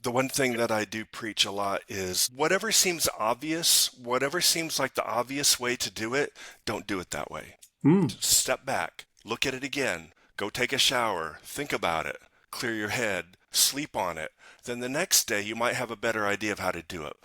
The one thing that I do preach a lot is whatever seems obvious, whatever seems like the obvious way to do it, don't do it that way. Hmm. Step back, look at it again, go take a shower, think about it, clear your head, sleep on it. Then the next day you might have a better idea of how to do it.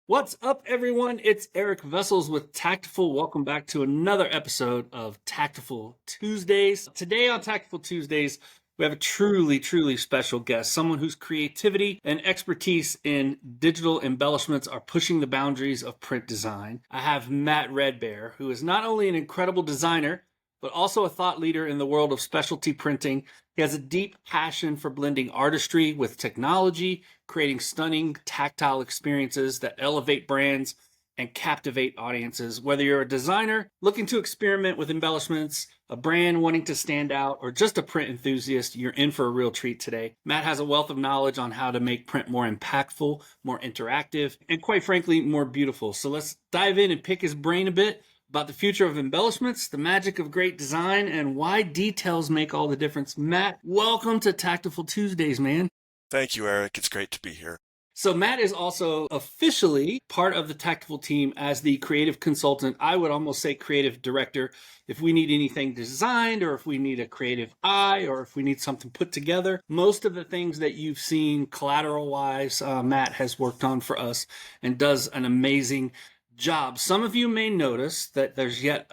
What's up, everyone? It's Eric Vessels with Taktiful. Welcome back to another episode of Taktiful Tuesdays. Today on Taktiful Tuesdays, we have a truly special guest, someone whose creativity and expertise in digital embellishments are pushing the boundaries of print design. I have Matt Redbear, who is not only an incredible designer, but also a thought leader in the world of specialty printing. He has a deep passion for blending artistry with technology, creating stunning tactile experiences that elevate brands and captivate audiences. Whether you're a designer looking to experiment with embellishments, a brand wanting to stand out, or just a print enthusiast, you're in for a real treat today. Matt has a wealth of knowledge on how to make print more impactful, more interactive, and quite frankly, more beautiful. So let's dive in and pick his brain a bit about the future of embellishments, the magic of great design, and why details make all the difference. Matt, welcome to Tactful Tuesdays, man. Thank you, Eric. It's great to be here. So Matt is also officially part of the Tactful team as the creative consultant. I would almost say creative director. If we need anything designed, or if we need a creative eye, or if we need something put together, most of the things that you've seen collateral wise, Matt has worked on for us and does an amazing job. Some of you may notice that there's yet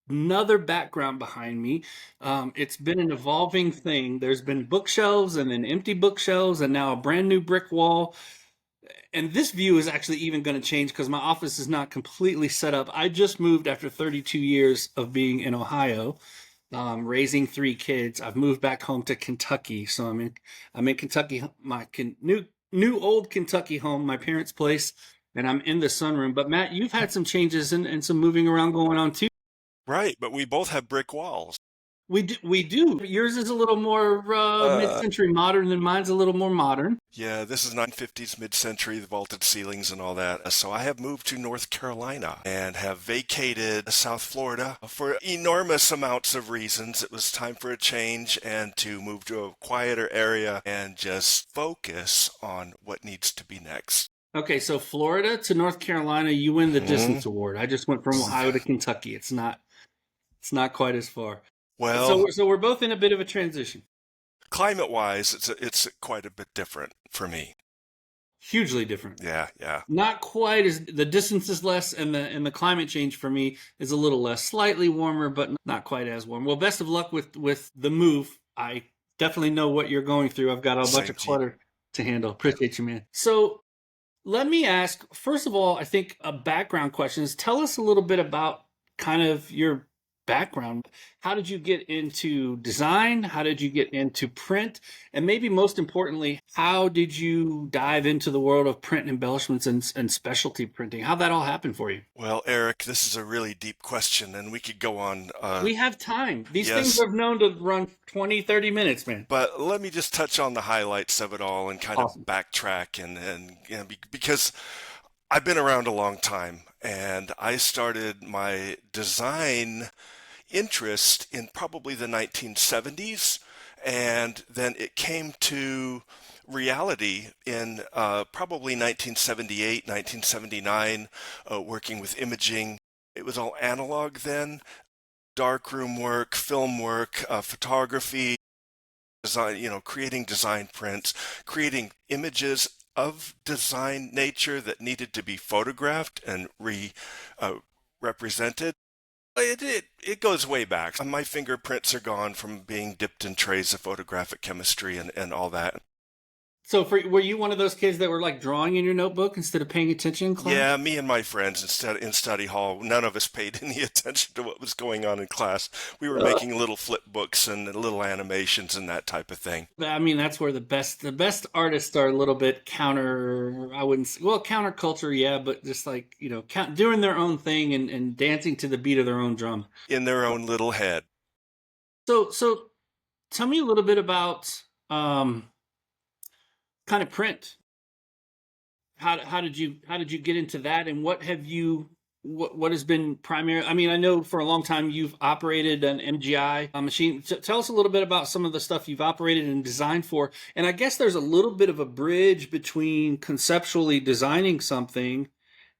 another background behind me. It's been an evolving thing. There's been bookshelves and then empty bookshelves and now a brand new brick wall. And this view is actually even going to change because my office is not completely set up. I just moved after 32 years of being in Ohio, raising three kids. I've moved back home to Kentucky, so I'm in Kentucky, my new old Kentucky home, my parents' place, and I'm in the sunroom. But Matt, you've had some changes and some moving around going on too. Right, but we both have brick walls. We do. Yours is a little more Uh, mid-century modern than mine's a little more modern. yeah, this is 1950s mid-century, the vaulted ceilings and all that. So I have moved to North Carolina and have vacated South Florida for enormous amounts of reasons. It was time for a change and to move to a quieter area and just focus on what needs to be next. Okay, so Florida to North Carolina, you win the Mhm. distance award. I just went from Ohio to Kentucky. It's not quite as far. So Well, we're, so we're both in a bit of a transition. climate-wise, it's quite a bit different for me. Hugely different. Yeah, yeah. Not quite as the distance is less and the climate change for me is a little less. Slightly warmer, but not quite as warm. Well, best of luck with the move. I definitely know what you're going through. I've got a bunch Same of to you. clutter to handle. Appreciate you, man. So let me ask, first of all, I think a background question is tell us a little bit about kind of your background. How did you get into design? How did you get into print? And maybe most importantly, how did you dive into the world of print embellishments and specialty printing? How'd that all happen for you? Well, Eric, this is a really deep question, and we could go on. We have time. These things Yes, are known to run 20, 30 minutes, man. but let me just touch on the highlights of it all and kind of Awesome. backtrack because I've been around a long time, and I started my design interest in probably the 1970s, and then it came to reality in probably 1978, 1979, working with imaging. It was all analog then, darkroom work, film work, photography, design, creating design prints, creating images of design nature that needed to be photographed and uh, represented. It goes way back. My fingerprints are gone from being dipped in trays of photographic chemistry and all that. So were you one of those kids that were like drawing in your notebook instead of paying attention in class? Yeah, me and my friends instead in study hall, none of us paid any attention to what was going on in class. We were making little flip books and little animations and that type of thing. I mean, that's where the best artists are a little bit counter. I wouldn't say, well, counterculture, yeah, but just like doing their own thing and dancing to the beat of their own drum. In their own little head. So tell me a little bit about kind of print. How did you get into that, and what have you what has been primary? I mean, I know for a long time you've operated an MGI machine. Tell us a little bit about some of the stuff you've operated and designed for. And I guess there's a little bit of a bridge between conceptually designing something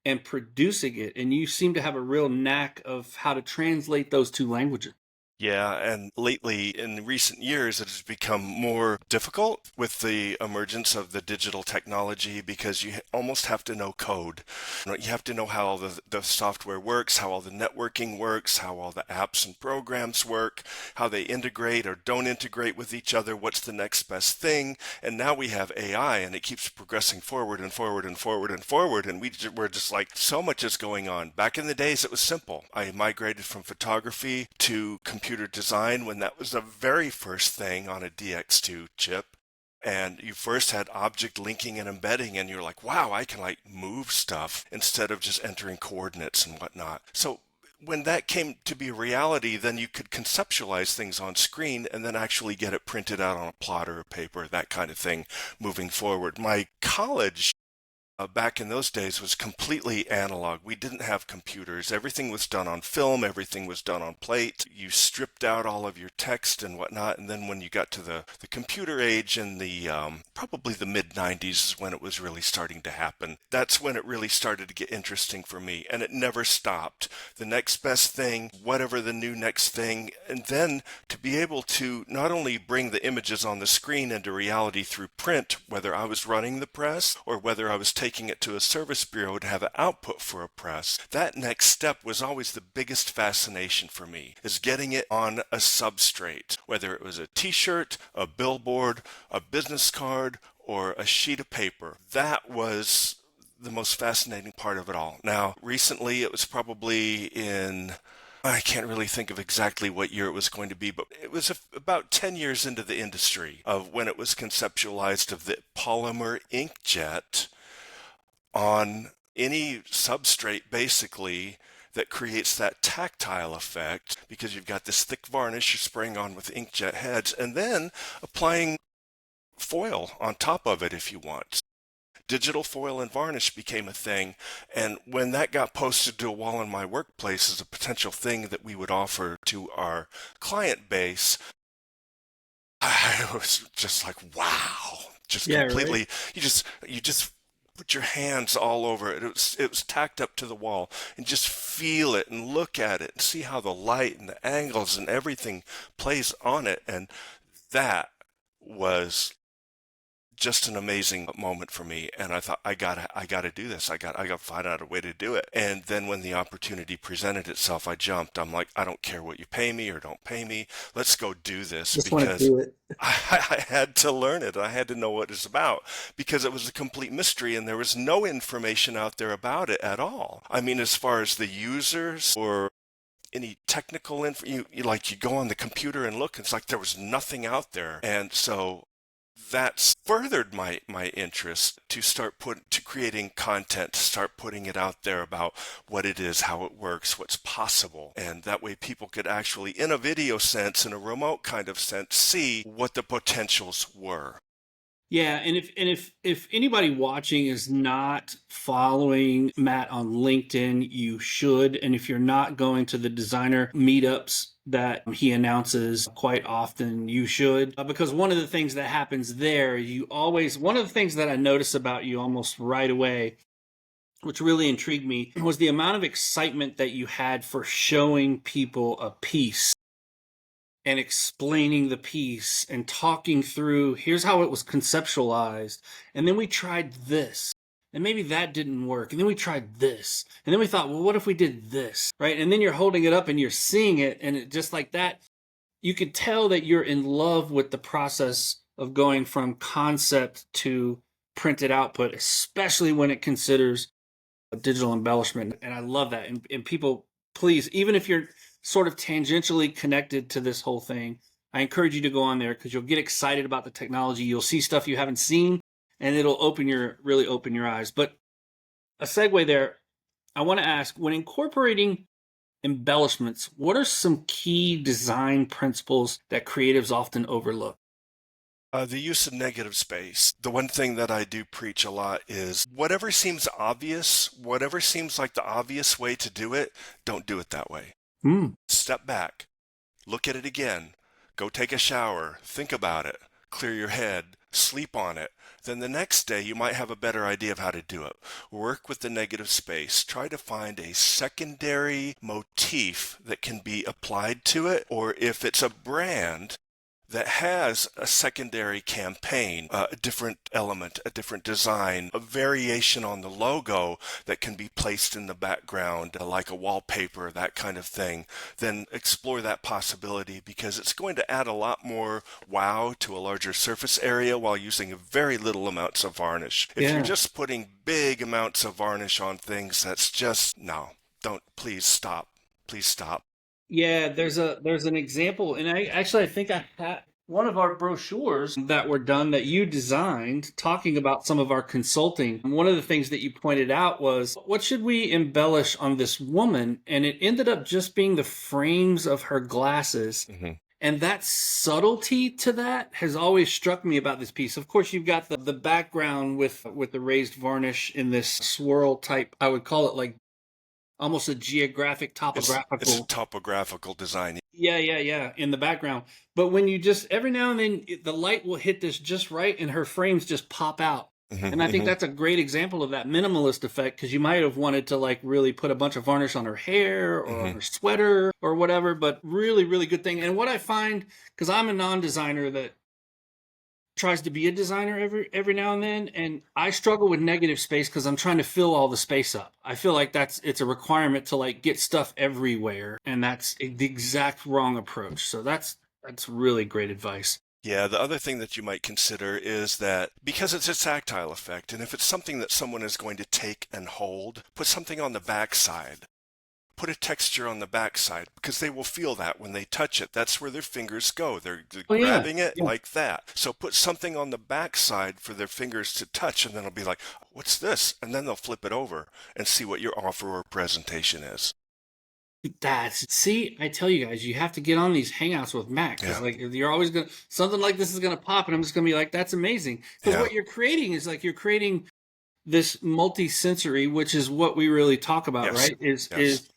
and producing it. And you seem to have a real knack of how to translate those two languages. Yeah, and lately in recent years, it has become more difficult with the emergence of the digital technology because you almost have to know code. You have to know how all the software works, how all the networking works, how all the apps and programs work, how they integrate or don't integrate with each other, what's the next best thing. And now we have AI and it keeps progressing forward and forward and forward and forward. And we're just like, so much is going on. Back in the days, it was simple. I migrated from photography to computer design when that was the very first thing on a DX2 chip. And you first had object linking and embedding, and you're like, wow, I can like move stuff instead of just entering coordinates and whatnot. So when that came to be a reality, then you could conceptualize things on screen and then actually get it printed out on a plotter or paper, that kind of thing moving forward. My college back in those days was completely analog. We didn't have computers. Everything was done on film. Everything was done on plate. You stripped out all of your text and whatnot. And then when you got to the computer age in the probably the mid 90s is when it was really starting to happen. That's when it really started to get interesting for me. And it never stopped. The next best thing, whatever the new next thing. And then to be able to not only bring the images on the screen into reality through print, whether I was running the press or whether I was taking it to a service bureau to have an output for a press. That next step was always the biggest fascination for me, is getting it on a substrate, whether it was a t-shirt, a billboard, a business card, or a sheet of paper. That was the most fascinating part of it all. Now, recently it was probably in I can't really think of exactly what year it was going to be, but it was about 10 years into the industry of when it was conceptualized of the polymer inkjet on any substrate basically that creates that tactile effect because you've got this thick varnish you're spraying on with inkjet heads and then applying foil on top of it if you want. Digital foil and varnish became a thing, and when that got posted to a wall in my workplace as a potential thing that we would offer to our client base, I was just like, wow, just Yeah, right. completely, you just put your hands all over it. It was tacked up to the wall and just feel it and look at it and see how the light and the angles and everything plays on it. And that was just an amazing moment for me. And I thought, I gotta do this. I gotta find out a way to do it. And then when the opportunity presented itself, I jumped. I'm like, I don't care what you pay me or don't pay me. Let's go do this Just want to because do it. I had to learn it. I had to know what it's about because it was a complete mystery and there was no information out there about it at all. I mean, as far as the users or any technical info, you go on the computer and look, it's like there was nothing out there. And so that's furthered my interest to to creating content, to start putting it out there about what it is, how it works, what's possible. And that way people could actually, in a video sense, in a remote kind of sense, see what the potentials were. Yeah, and if anybody watching is not following Matt on LinkedIn, you should. And if you're not going to the designer meetups that he announces quite often, you should. Because one of the things that happens there, one of the things that I notice about you almost right away, which really intrigued me, was the amount of excitement that you had for showing people a piece and explaining the piece and talking through here's how it was conceptualized, and then we tried this, and maybe that didn't work, and then we tried this, and then we thought, well, what if we did this, right? And then you're holding it up and you're seeing it, and it just like that, you could tell that you're in love with the process of going from concept to printed output, especially when it considers a digital embellishment. And I love that. And people, please, even if you're sort of tangentially connected to this whole thing, I encourage you to go on there because you'll get excited about the technology. You'll see stuff you haven't seen, and it'll really open your eyes. But a segue there, I want to ask, when incorporating embellishments, what are some key design principles that creatives often overlook? The use of negative space. The one thing that I do preach a lot is whatever seems obvious, whatever seems like the obvious way to do it, don't do it that way. Mm. Step back, look at it again, go take a shower, think about it, clear your head, sleep on it. Then the next day you might have a better idea of how to do it. Work with the negative space. Try to find a secondary motif that can be applied to it, or if it's a brand that has a secondary campaign, a different element, a different design, a variation on the logo that can be placed in the background, like a wallpaper, that kind of thing, then explore that possibility because it's going to add a lot more wow to a larger surface area while using very little amounts of varnish. If you're Yeah. just putting big amounts of varnish on things, that's just, no, don't, please stop. Please stop. Yeah, there's an example, and I think I had one of our brochures that were done that you designed talking about some of our consulting. One of the things that you pointed out was what should we embellish on this woman? And it ended up just being the frames of her glasses. Mm-hmm. And that subtlety to that has always struck me about this piece. Of course, you've got the background with the raised varnish in this swirl type. I would call it like almost a geographic It's a topographical. topographical design. Yeah, in the background. But when you just every now and then the light will hit this just right and her frames just pop out. And I think Mm-hmm. that's a great example of that minimalist effect because you might have wanted to like really put a bunch of varnish on her hair or on Mm-hmm. her sweater or whatever, but really, really good thing. And what I find, because I'm a non-designer that tries to be a designer every now and then, and I struggle with negative space because I'm trying to fill all the space up. I feel like it's a requirement to like get stuff everywhere, and that's the exact wrong approach. So that's really great advice. Yeah, the other thing that you might consider is that because it's a tactile effect, and if it's something that someone is going to take and hold, put something on the backside. Put a texture on the backside because they will feel that when they touch it. That's where their fingers go. They're Oh yeah, grabbing it yeah. like that. So put something on the backside for their fingers to touch, and then it'll be like, what's this? And then they'll flip it over and see what your offer or presentation is. That's see, I tell you guys, you have to get on these hangouts with Matt because Yeah, like you're always gonna something like this is gonna pop, and I'm just gonna be like, that's amazing. Because yeah, what you're creating is like you're creating this multi-sensory, which is what we really talk about, yes, right? Is yes. is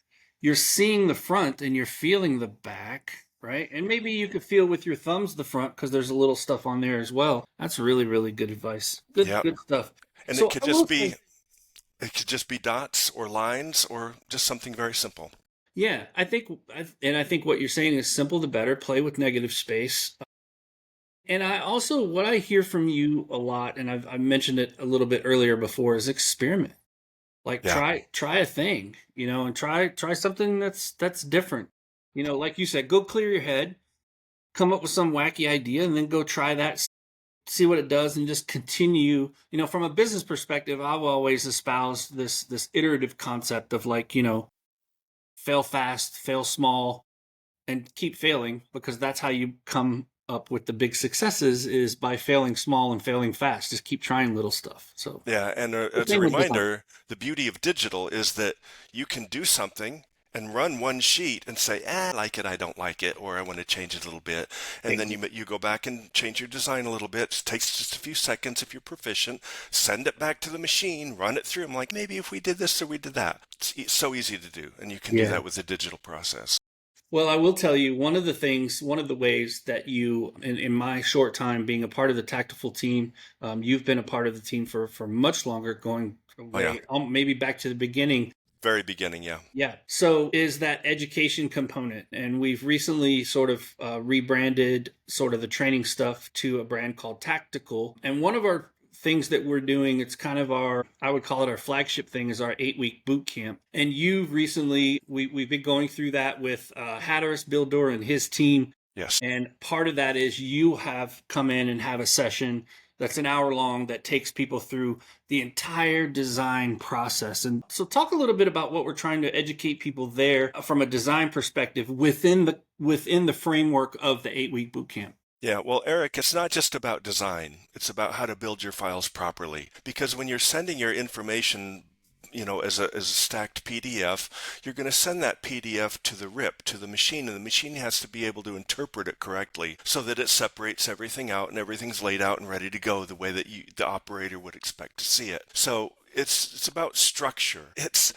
you're seeing the front and you're feeling the back, right? And maybe you could feel with your thumbs the front because there's a little stuff on there as well. That's really, really good advice. Yeah. Good stuff. And So I will say, it could just be dots or lines or just something very simple. yeah, I think what you're saying is simple the better. Play with negative space. And I also, what I hear from you a lot, and I mentioned it a little bit earlier before, is experiment. Like Yeah. try a thing, and try something that's different. Like you said, go clear your head, come up with some wacky idea, and then go try that, see what it does, and just continue. From a business perspective, I've always espoused this iterative concept of like, fail fast, fail small, and keep failing because that's how you come up with the big successes is by failing small and failing fast. Just keep trying little stuff. So Yeah, and the as a same with design. reminder, the beauty of digital is that you can do something and run one sheet and say, I like it, I don't like it, or I want to change it a little bit. And then you go back and change your design a little bit. It takes just a few seconds if you're proficient. Send it back to the machine, run it through. I'm like, maybe if we did this or we did that. It's so easy to do, and you can do Yeah. that with the digital process. Well, I will tell you one of the ways that you, in my short time being a part of the Tactful team, you've been a part of the team for much longer, going Oh yeah, way, maybe back to the beginning. very beginning, yeah. Yeah. So is that education component. And we've recently sort of rebranded sort of the training stuff to a brand called Tactical. And one of our things that we're doing, it's kind of I would call it our flagship thing, is our 8-week boot camp. And you've recently, we've been going through that with Hatteras Bildor and his team. Yes. And part of that is you have come in and have a session that's an hour long that takes people through the entire design process. And so talk a little bit about what we're trying to educate people there from a design perspective within the framework of the 8-week boot camp. Yeah, well, Eric, it's not just about design. It's about how to build your files properly. Because when you're sending your information as a stacked PDF, you're going to send that PDF to the RIP, to the machine, and the machine has to be able to interpret it correctly so that it separates everything out and everything's laid out and ready to go the way that the operator would expect to see it. So it's about structure. It's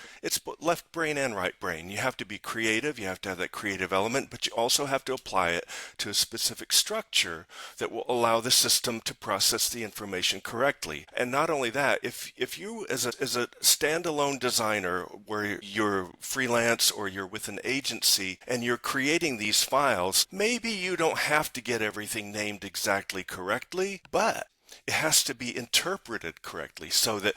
left brain and right brain. You have to be creative. You have to have that creative element, but you also have to apply it to a specific structure that will allow the system to process the information correctly. And not only that, if you as a standalone designer where you're freelance or you're with an agency and you're creating these files, maybe you don't have to get everything named exactly correctly, but it has to be interpreted correctly so that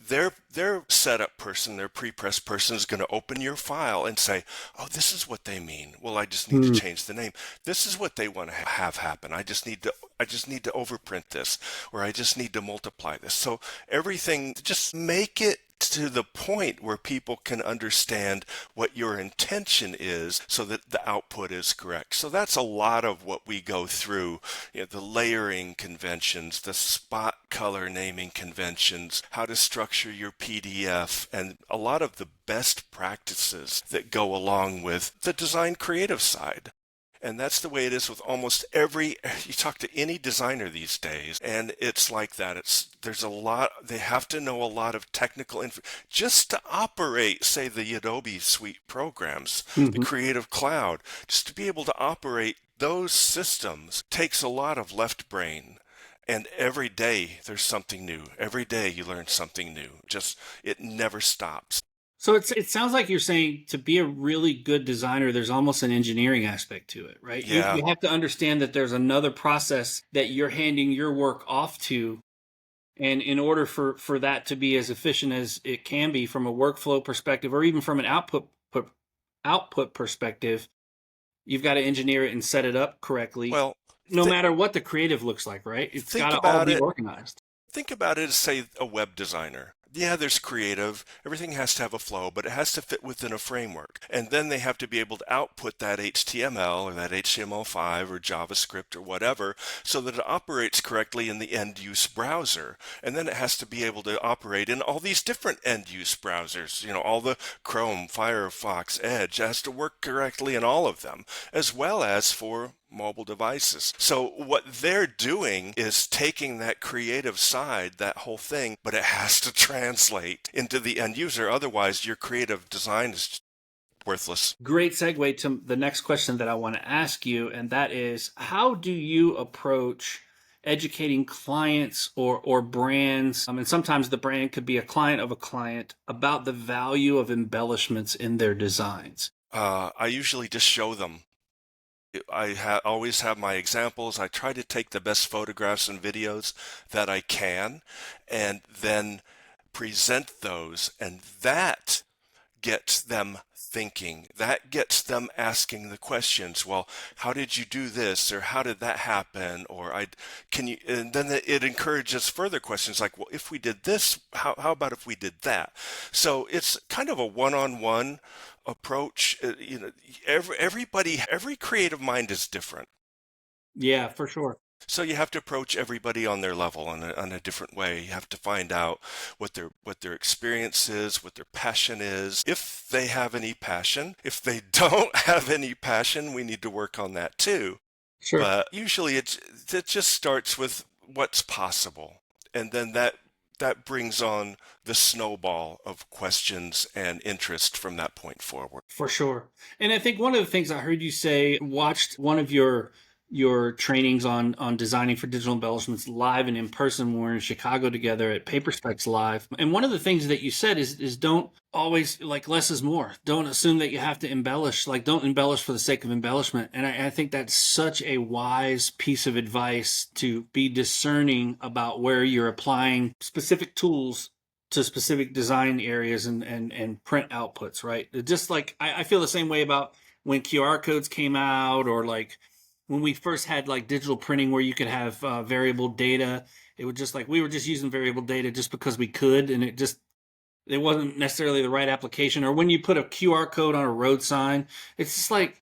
their setup person, their pre-press person is going to open your file and say, oh, this is what they mean. Well, I just need to change the name. This is what they want to have happen. I just need to overprint this, or I just need to multiply this. So everything, just make it to the point where people can understand what your intention is so that the output is correct. So that's a lot of what we go through, the layering conventions, the spot color naming conventions, how to structure your PDF, and a lot of the best practices that go along with the design creative side. And that's the way it is with almost you talk to any designer these days, and it's like that. They have to know a lot of technical info just to operate, say, the Adobe Suite programs, the Creative Cloud. Just to be able to operate those systems takes a lot of left brain. And every day there's something new. Every day you learn something new. It never stops. So it sounds like you're saying to be a really good designer, there's almost an engineering aspect to it, right? Yeah. You have to understand that there's another process that you're handing your work off to. And in order for that to be as efficient as it can be from a workflow perspective, or even from an output perspective, you've got to engineer it and set it up correctly. Well, no matter what the creative looks like, right? It's got to all be organized. Think about it as, say, a web designer. Yeah, there's creative. Everything has to have a flow, but it has to fit within a framework. And then they have to be able to output that HTML or that HTML5 or JavaScript or whatever so that it operates correctly in the end-use browser. And then it has to be able to operate in all these different end-use browsers. All the Chrome, Firefox, Edge. It has to work correctly in all of them, as well as for mobile devices. So what they're doing is taking that creative side, that whole thing, but it has to translate into the end user. Otherwise, your creative design is worthless. Great segue to the next question that I want to ask you, and that is, how do you approach educating clients or brands, and sometimes the brand could be a client of a client, about the value of embellishments in their designs? I usually just show them. I always have my examples. I try to take the best photographs and videos that I can and then present those, and that gets them thinking. That gets them asking the questions. Well, how did you do this? Or how did that happen? Or and then it encourages further questions like, well, if we did this, how about if we did that? So it's kind of a one-on-one approach. Every creative mind is different. Yeah, for sure. So you have to approach everybody on their level in a different way. You have to find out what their experience is, what their passion is, if they have any passion. If they don't have any passion, we need to work on that too. Sure. But usually it just starts with what's possible, and then that brings on the snowball of questions and interest from that point forward. For sure. And I think one of the things I heard you say, watched one of your trainings on designing for digital embellishments live and in person when we were in Chicago together at PaperSpecs Live. And one of the things that you said is don't always, like, less is more. Don't assume that you have to embellish. Like, don't embellish for the sake of embellishment. And I think that's such a wise piece of advice, to be discerning about where you're applying specific tools to specific design areas and print outputs, right? Just like I feel the same way about when QR codes came out, or like when we first had like digital printing where you could have variable data. It was just like we were just using variable data just because we could, and it wasn't necessarily the right application. Or when you put a QR code on a road sign, it's just like,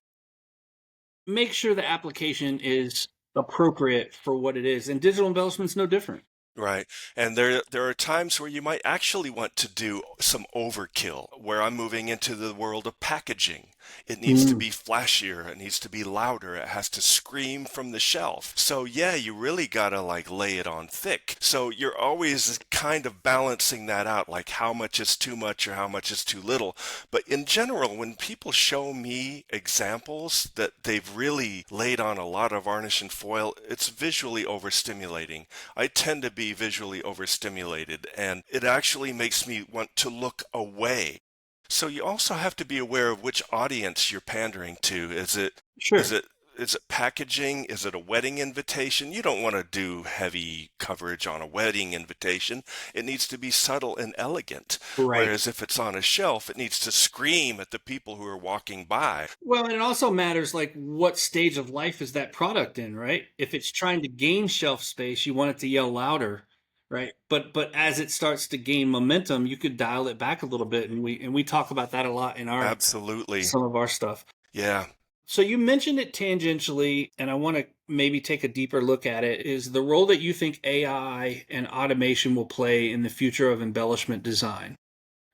make sure the application is appropriate for what it is. And digital embellishment's no different. Right. And there are times where you might actually want to do some overkill, where I'm moving into the world of packaging. It needs to Mm, be flashier, it needs to be louder, it has to scream from the shelf. So yeah, you really gotta like lay it on thick. So you're always kind of balancing that out, like how much is too much or how much is too little. But in general, when people show me examples that they've really laid on a lot of varnish and foil, it's visually overstimulating. I tend to be visually overstimulated, and it actually makes me want to look away. So you also have to be aware of which audience you're pandering to. Is sure. it is it packaging? Is it a wedding invitation? You don't want to do heavy coverage on a wedding invitation. It needs to be subtle and elegant. Right. Whereas if it's on a shelf, it needs to scream at the people who are walking by. Well, and it also matters like what stage of life is that product in, right? If it's trying to gain shelf space, you want it to yell louder, right? But as it starts to gain momentum, you could dial it back a little bit, and we talk about that a lot in our Absolutely. some of our stuff. Yeah. So you mentioned it tangentially, and I want to maybe take a deeper look at it. Is the role that you think AI and automation will play in the future of embellishment design?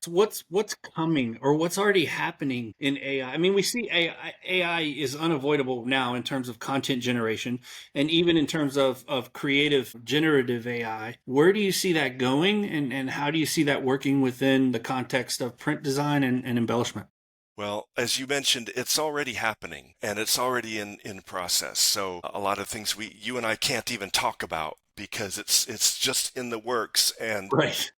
So what's coming or what's already happening in AI? I mean, we see AI is unavoidable now in terms of content generation and even in terms of creative generative AI. Where do you see that going, and how do you see that working within the context of print design and embellishment? Well, as you mentioned, it's already happening and it's already in process. So a lot of things you and I can't even talk about because it's just in the works. And Right.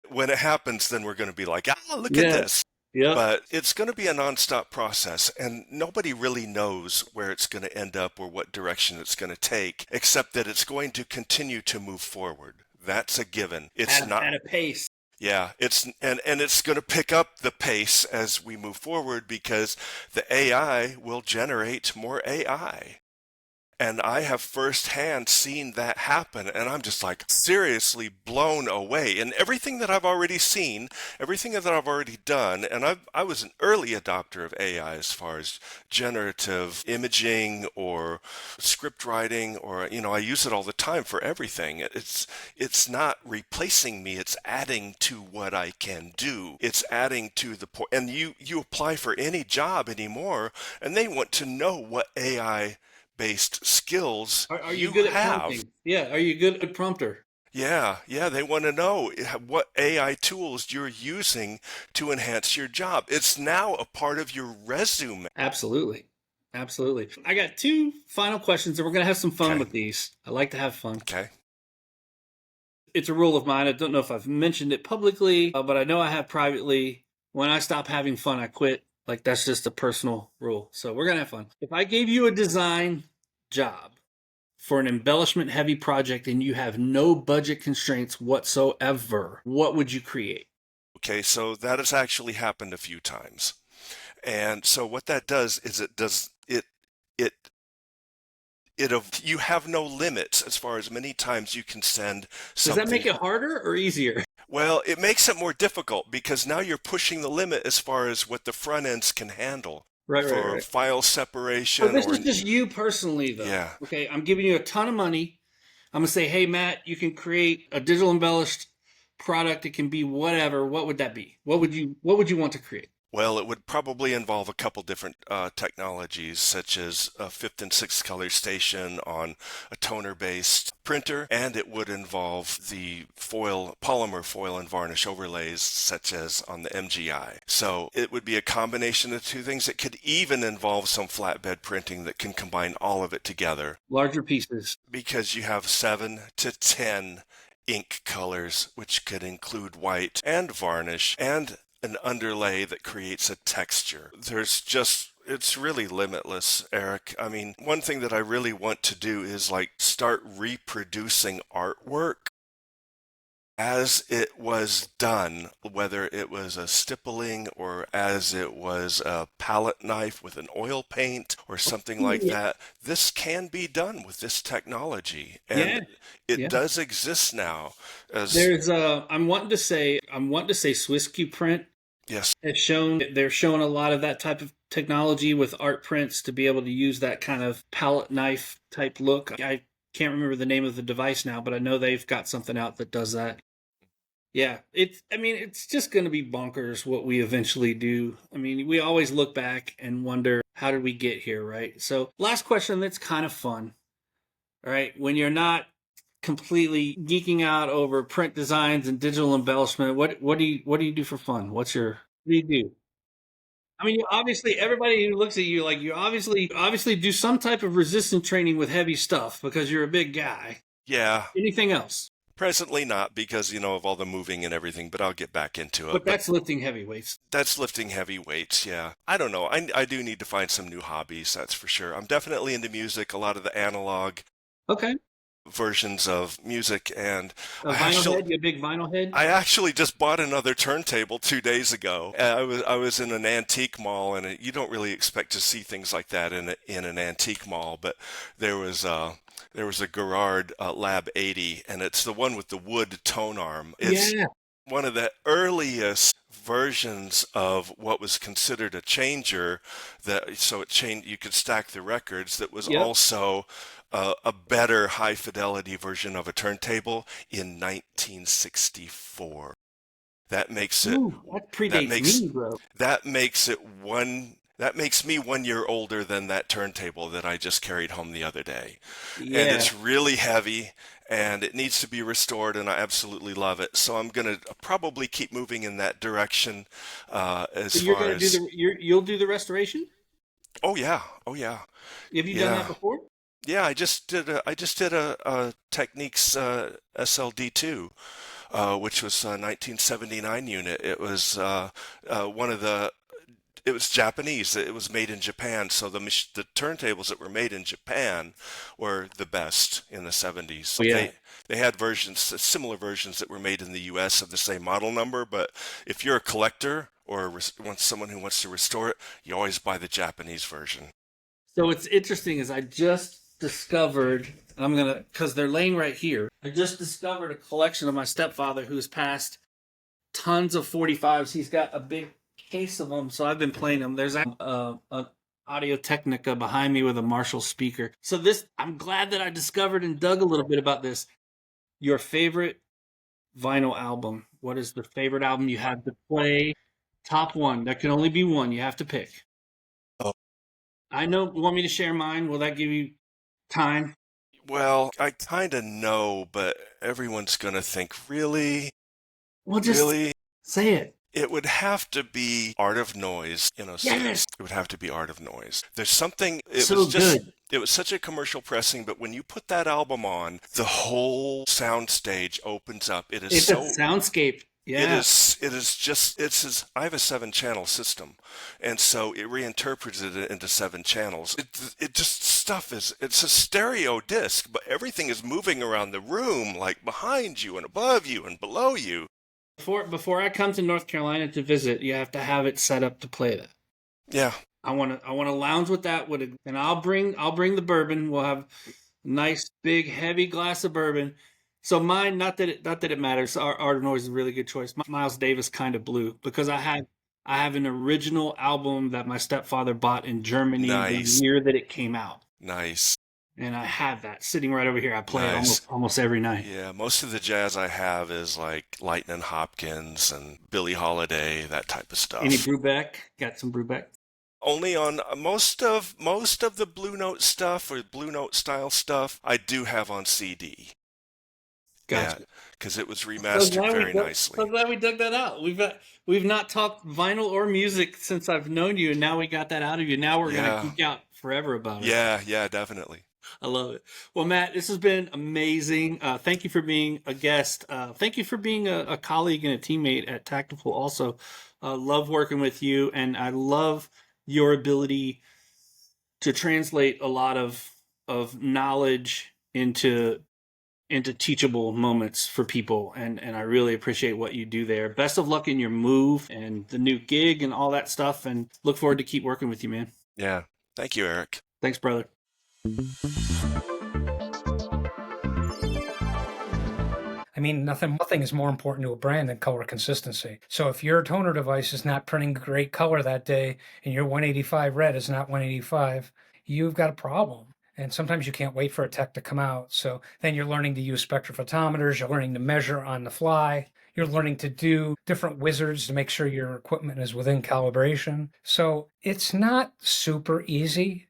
when it happens, then we're going to be like, ah, look at Yeah. this. Yep. But it's going to be a nonstop process, and nobody really knows where it's going to end up or what direction it's going to take, except that it's going to continue to move forward. That's a given. It's not. At a pace. Yeah, and it's going to pick up the pace as we move forward because the AI will generate more AI. And I have firsthand seen that happen, and I'm just like seriously blown away. And everything that I've already seen, everything that I've already done, and I was an early adopter of AI as far as generative imaging or script writing, or I use it all the time for everything. It's not replacing me; it's adding to what I can do. It's adding to the point. And you apply for any job anymore, and they want to know what AI based skills Are you you good at have. prompting? Yeah. Are you good at prompter? Yeah, they want to know what AI tools you're using to enhance your job. It's now a part of your resume. Absolutely. Absolutely. I got two final questions, and we're going to have some fun Okay, with these. I like to have fun. okay, It's a rule of mine. I don't know if I've mentioned it publicly, but I know I have privately. When I stop having fun, I quit. Like, that's just a personal rule. So we're going to have fun. If I gave you a design job for an embellishment heavy project and you have no budget constraints whatsoever, what would you create? okay. So that has actually happened a few times. And so what that does is it you have no limits as far as many times you can send Does that something. make it harder or easier? Well, it makes it more difficult because now you're pushing the limit as far as what the front ends can handle Right, right, for right. file So separation this or is just you personally, though. yeah. Okay, I'm giving you a ton of money. I'm gonna say, hey, Matt, you can create a digital embellished product. It can be whatever. What would that be? What would you want to create? Well, it would probably involve a couple different technologies, such as a fifth and sixth color station on a toner-based printer, and it would involve the polymer foil and varnish overlays, such as on the MGI. So it would be a combination of two things. It could even involve some flatbed printing that can combine all of it together, Larger pieces. because you have 7 to 10 ink colors, which could include white and varnish and an underlay that creates a texture. It's really limitless, Eric. I mean, one thing that I really want to do is like start reproducing artwork as it was done, whether it was a stippling or as it was a palette knife with an oil paint or something like Yeah, that. This can be done with this technology, and yeah, it yeah. does exist now. As There's I'm wanting to say Swiss Q Print yes, has shown they're showing a lot of that type of technology with art prints to be able to use that kind of palette knife type look. I can't remember the name of the device now, but I know they've got something out that does that. Yeah, it's just going to be bonkers what we eventually do. I mean, we always look back and wonder, how did we get here, right? So, last question that's kind of fun. All right, when you're not completely geeking out over print designs and digital embellishment, what do you do for fun? What do you do? I mean, obviously, everybody who looks at you like you obviously do some type of resistance training with heavy stuff because you're a big guy. Yeah, Anything else? presently not because, of all the moving and everything, but I'll get back into it. But But that's lifting heavy weights. that's lifting heavy weights, yeah. I don't know. I do need to find some new hobbies, that's for sure. I'm definitely into music, a lot of the analog Okay. versions of music, and A vinyl head? You a big vinyl head? I actually just bought another turntable 2 days ago. I was in an antique mall, and you don't really expect to see things like that in an antique mall, but there was a Garrard Lab 80, and it's the one with the wood tone arm. It's Yeah. one of the earliest versions of what was considered a changer, you could stack the records, that was Yep. also a better high fidelity version of a turntable in 1964. That makes it Ooh, that that predates makes me, bro. that makes it one that makes me 1 year older than that turntable that I just carried home the other day. And Yeah. it's really heavy, and it needs to be restored, and I absolutely love it. So I'm gonna probably keep moving in that direction, So as you're far gonna do as. you'll do the restoration? Oh yeah, oh yeah, Have you done that yeah, before? yeah. I just did a Techniques SLD2, which was a 1979 unit. One of the it was Japanese. It was made in Japan, so the turntables that were made in Japan were the best in the 70s. Oh yeah. They had similar versions that were made in the U.S. of the same model number, but if you're a collector or want someone who wants to restore it, you always buy the Japanese version. So what's interesting is I just discovered, because they're laying right here. I just discovered a collection of my stepfather who's passed tons of 45s. He's got a big case of them, so I've been playing them. There's an Audio Technica behind me with a Marshall speaker. So I'm glad that I discovered and dug a little bit about this. Your favorite vinyl album? What is the favorite album you have to play? Top one. There can only be one. You have to pick. Oh, I know. You want me to share mine? Will that give you time? well, I kind of know, but everyone's going to think, really? Well, just Really? say it. It would have to be Art of Noise, Yes. it would have to be Art of Noise. There's something, So good. it was such a commercial pressing, but when you put that album on, the whole sound stage opens up. It's a soundscape. Yeah. I have a 7 channel system, and so it reinterprets it into 7 channels. It's a stereo disc, but everything is moving around the room, like behind you and above you and below you. Before I come to North Carolina to visit, you have to have it set up to play that. Yeah. I want to lounge with that and I'll bring the bourbon. We'll have a nice big heavy glass of bourbon. So mine, not that it matters. Art of Noise is a really good choice. Miles Davis kind of blue because I have an original album that my stepfather bought in Germany the Nice. year that it came out. Nice. And I have that sitting right over here. I play it Nice. almost every night. Yeah, most of the jazz I have is like Lightnin' Hopkins and Billie Holiday, that type of Any stuff. Brubeck? Got some Brubeck? Only on most of the Blue Note stuff or Blue Note style stuff, I do have on CD. Yeah, Gotcha. because it was So remastered glad we very dug, so nicely. glad we dug that out. We've not talked vinyl or music since I've known you, and now we got that out of you. Now we're gonna Yeah, geek out forever about it. yeah, definitely. I love it. Well, Matt, this has been amazing. Thank you for being a guest. Thank you for being a colleague and a teammate at Tactful. Also, love working with you, and I love your ability to translate a lot of knowledge into teachable moments for people, and I really appreciate what you do there. Best of luck in your move and the new gig and all that stuff, and look forward to keep working with you, man. Yeah. Thank you, Eric. Thanks, brother. I mean, nothing is more important to a brand than color consistency. So if your toner device is not printing great color that day and your 185 red is not 185, you've got a problem. And sometimes you can't wait for a tech to come out. So then you're learning to use spectrophotometers, you're learning to measure on the fly, you're learning to do different wizards to make sure your equipment is within calibration. So it's not super easy.